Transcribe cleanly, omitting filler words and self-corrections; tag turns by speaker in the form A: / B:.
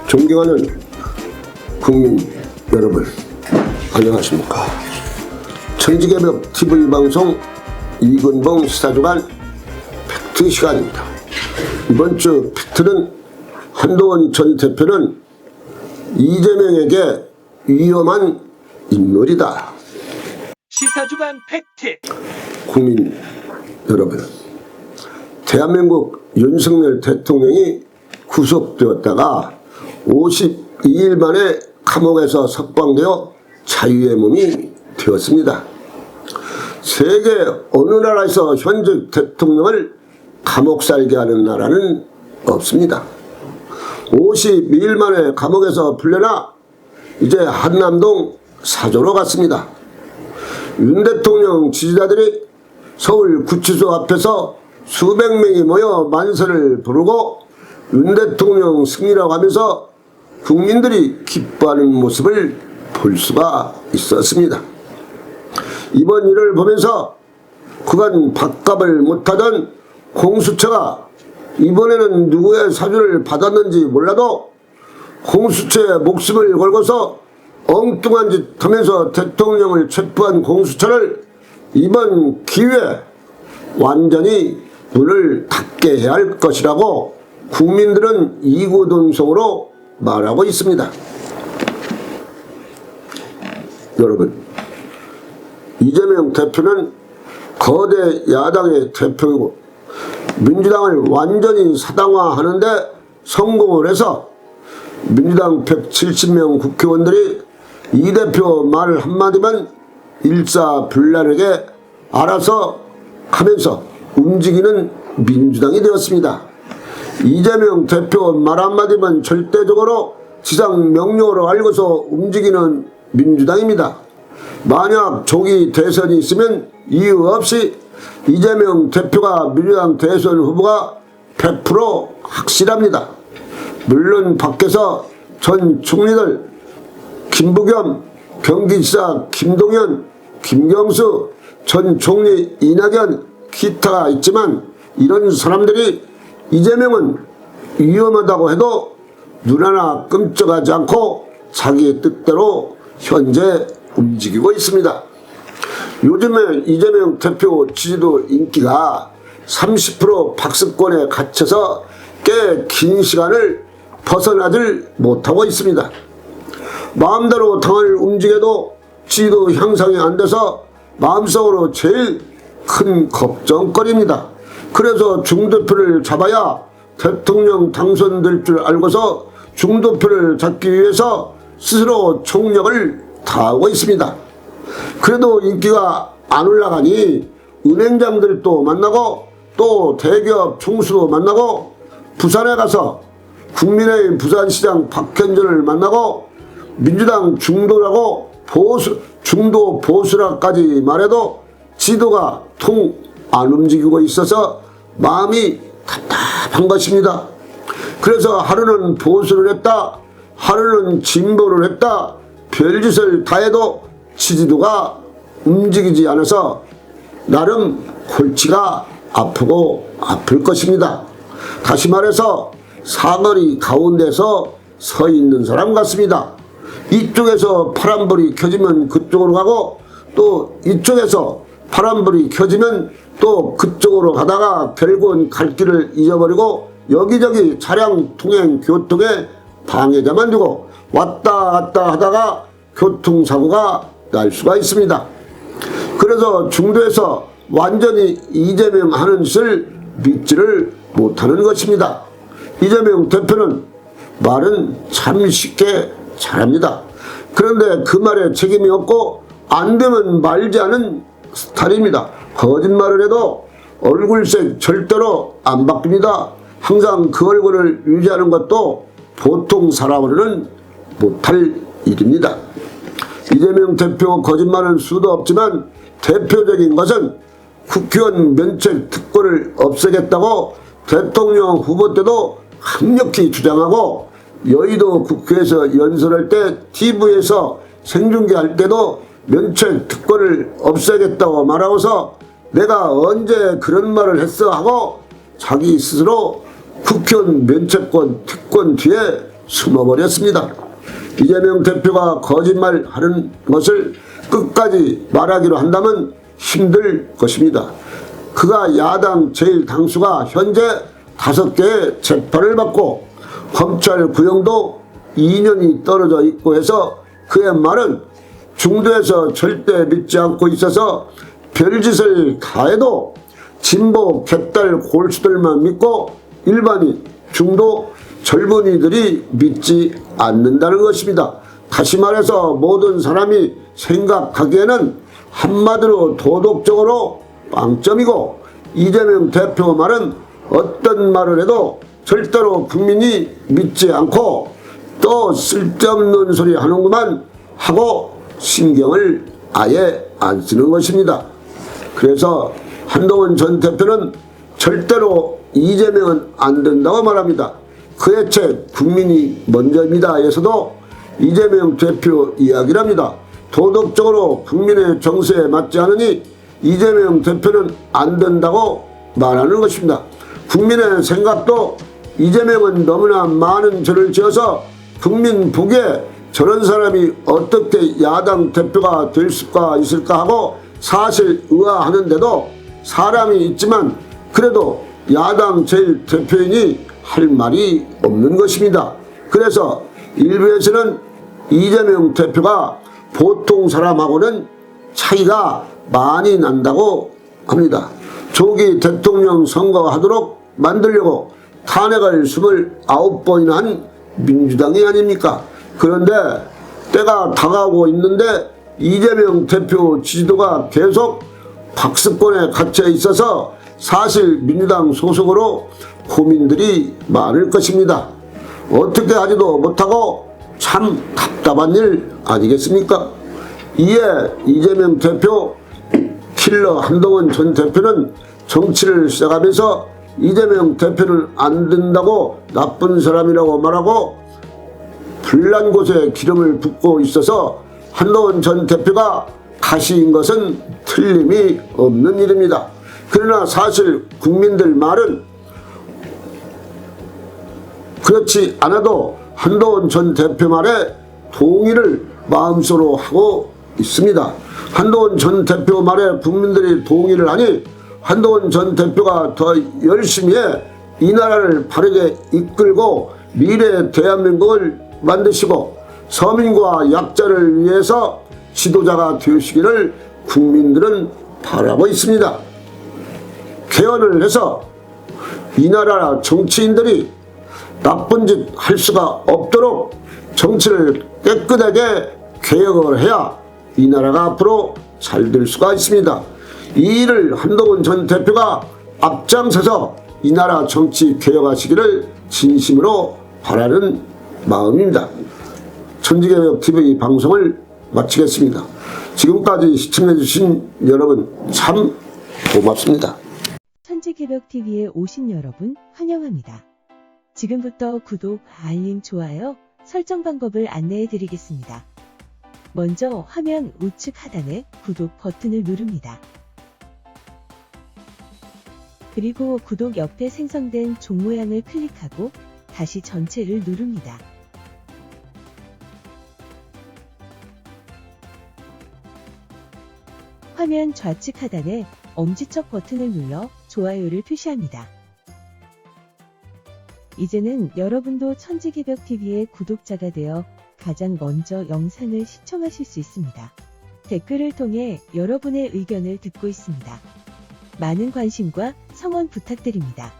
A: 존경하는 국민 여러분, 안녕하십니까. 청지개벽 TV방송 이근봉 시사주간 팩트 시간입니다. 이번 주 팩트는 한동훈 전 대표는 이재명에게 위험한 인물이다.
B: 시사주간 팩트.
A: 국민 여러분, 대한민국 윤석열 대통령이 구속되었다가 52일 만에 감옥에서 석방되어 자유의 몸이 되었습니다. 세계 어느 나라에서 현직 대통령을 감옥 살게 하는 나라는 없습니다. 52일 만에 감옥에서 풀려나 이제 한남동 사저로 갔습니다. 윤 대통령 지지자들이 서울 구치소 앞에서 수백 명이 모여 만세를 부르고 윤 대통령 승리라고 하면서 국민들이 기뻐하는 모습을 볼 수가 있었습니다. 이번 일을 보면서 그간 밥값을 못하던 공수처가 이번에는 누구의 사주를 받았는지 몰라도 공수처에 목숨을 걸고서 엉뚱한 짓 하면서 대통령을 체포한 공수처를 이번 기회에 완전히 문을 닫게 해야 할 것이라고 국민들은 이구동성으로 말하고 있습니다. 여러분, 이재명 대표는 거대 야당의 대표이고 민주당을 완전히 사당화하는데 성공을 해서 민주당 170명 국회의원들이 이 대표 말 한마디만 일사불란하게 알아서 하면서 움직이는 민주당이 되었습니다. 이재명 대표 말 한마디만 절대적으로 지상 명령으로 알고서 움직이는 민주당입니다. 만약 조기 대선이 있으면 이유 없이 이재명 대표가 민주당 대선 후보가 100% 확실합니다. 물론 밖에서 전 총리들 김부겸, 경기지사 김동연, 김경수, 전 총리 이낙연, 기타가 있지만 이런 사람들이 이재명은 위험하다고 해도 눈 하나 끔찍하지 않고 자기 뜻대로 현재 움직이고 있습니다. 요즘에 이재명 대표 지지도 인기가 30% 박스권에 갇혀서 꽤 긴 시간을 벗어나질 못하고 있습니다. 마음대로 당을 움직여도 지지도 향상이 안 돼서 마음속으로 제일 큰 걱정거리입니다. 그래서 중도표를 잡아야 대통령 당선될 줄 알고서 중도표를 잡기 위해서 스스로 총력을 다하고 있습니다. 그래도 인기가 안 올라가니 은행장들도 만나고 또 대기업 총수도 만나고 부산에 가서 국민의힘 부산시장 박현전을 만나고 민주당 중도라고 중도 보수라까지 말해도 지도가 통 안 움직이고 있어서 마음이 답답한 것입니다. 그래서 하루는 보수를 했다, 하루는 진보를 했다, 별짓을 다 해도 지지도가 움직이지 않아서 나름 골치가 아프고 아플 것입니다. 다시 말해서 사거리 가운데서 서 있는 사람 같습니다. 이쪽에서 파란불이 켜지면 그쪽으로 가고 또 이쪽에서 파란불이 켜지면 또 그쪽으로 가다가 결국은 갈 길을 잊어버리고 여기저기 차량 통행 교통에 방해자만 두고 왔다 갔다 하다가 교통사고가 날 수가 있습니다. 그래서 중도에서 완전히 이재명 하는 짓을 믿지를 못하는 것입니다. 이재명 대표는 말은 참 쉽게 잘합니다. 그런데 그 말에 책임이 없고 안 되면 말지 않은 스타일입니다. 거짓말을 해도 얼굴색 절대로 안 바뀝니다. 항상 그 얼굴을 유지하는 것도 보통 사람으로는 못할 일입니다. 이재명 대표 거짓말은 수도 없지만 대표적인 것은 국회의원 면책 특권을 없애겠다고 대통령 후보 때도 강력히 주장하고 여의도 국회에서 연설할 때 TV에서 생중계할 때도 면책 특권을 없애겠다고 말하고서 내가 언제 그런 말을 했어 하고 자기 스스로 국회의원 면책권 특권 뒤에 숨어버렸습니다. 이재명 대표가 거짓말하는 것을 끝까지 말하기로 한다면 힘들 것입니다. 그가 야당 제1당수가 현재 5개의 재판을 받고 검찰 구형도 2년이 떨어져 있고 해서 그의 말은 중도에서 절대 믿지 않고 있어서 별짓을 다해도 진보 객달 골수들만 믿고 일반인, 중도, 젊은이들이 믿지 않는다는 것입니다. 다시 말해서 모든 사람이 생각하기에는 한마디로 도덕적으로 빵점이고, 이재명 대표 말은 어떤 말을 해도 절대로 국민이 믿지 않고 또 쓸데없는 소리 하는구만 하고 신경을 아예 안 쓰는 것입니다. 그래서 한동훈 전 대표는 절대로 이재명은 안 된다고 말합니다. 그의 책 국민이 먼저입니다에서도 이재명 대표 이야기랍니다. 도덕적으로 국민의 정서에 맞지 않으니 이재명 대표는 안 된다고 말하는 것입니다. 국민의 생각도 이재명은 너무나 많은 죄를 지어서 국민 보기에 저런 사람이 어떻게 야당 대표가 될 수가 있을까 하고 사실 의아하는데도 사람이 있지만 그래도 야당 제1대표인이 할 말이 없는 것입니다. 그래서 일부에서는 이재명 대표가 보통 사람하고는 차이가 많이 난다고 합니다. 조기 대통령 선거하도록 만들려고 탄핵을 29번이나 한 민주당이 아닙니까? 그런데 때가 다가오고 있는데 이재명 대표 지지도가 계속 박스권에 갇혀 있어서 사실 민주당 소속으로 고민들이 많을 것입니다. 어떻게 하지도 못하고 참 답답한 일 아니겠습니까? 이에 이재명 대표 킬러 한동훈 전 대표는 정치를 시작하면서 이재명 대표는 안 된다고 나쁜 사람이라고 말하고 불난 곳에 기름을 붓고 있어서 한동훈 전 대표가 가시인 것은 틀림이 없는 일입니다. 그러나 사실 국민들 말은 그렇지 않아도 한동훈 전 대표 말에 동의를 마음속으로 하고 있습니다. 한동훈 전 대표 말에 국민들이 동의를 하니 한동훈 전 대표가 더 열심히 해 이 나라를 바르게 이끌고 미래 대한민국을 만드시고 서민과 약자를 위해서 지도자가 되시기를 국민들은 바라고 있습니다. 개헌을 해서 이 나라 정치인들이 나쁜 짓 할 수가 없도록 정치를 깨끗하게 개혁을 해야 이 나라가 앞으로 잘 될 수가 있습니다. 이 일을 한동훈 전 대표가 앞장서서 이 나라 정치 개혁하시기를 진심으로 바라는 마음입니다. 천지개혁TV 방송을 마치겠습니다. 지금까지 시청해주신 여러분 참 고맙습니다.
C: 천지개벽TV에 오신 여러분 환영합니다. 지금부터 구독, 알림, 좋아요, 설정 방법을 안내해 드리겠습니다. 먼저 화면 우측 하단에 구독 버튼을 누릅니다. 그리고 구독 옆에 생성된 종 모양을 클릭하고 다시 전체를 누릅니다. 화면 좌측 하단에 엄지척 버튼을 눌러 좋아요를 표시합니다. 이제는 여러분도 천지개벽TV의 구독자가 되어 가장 먼저 영상을 시청하실 수 있습니다. 댓글을 통해 여러분의 의견을 듣고 있습니다. 많은 관심과 성원 부탁드립니다.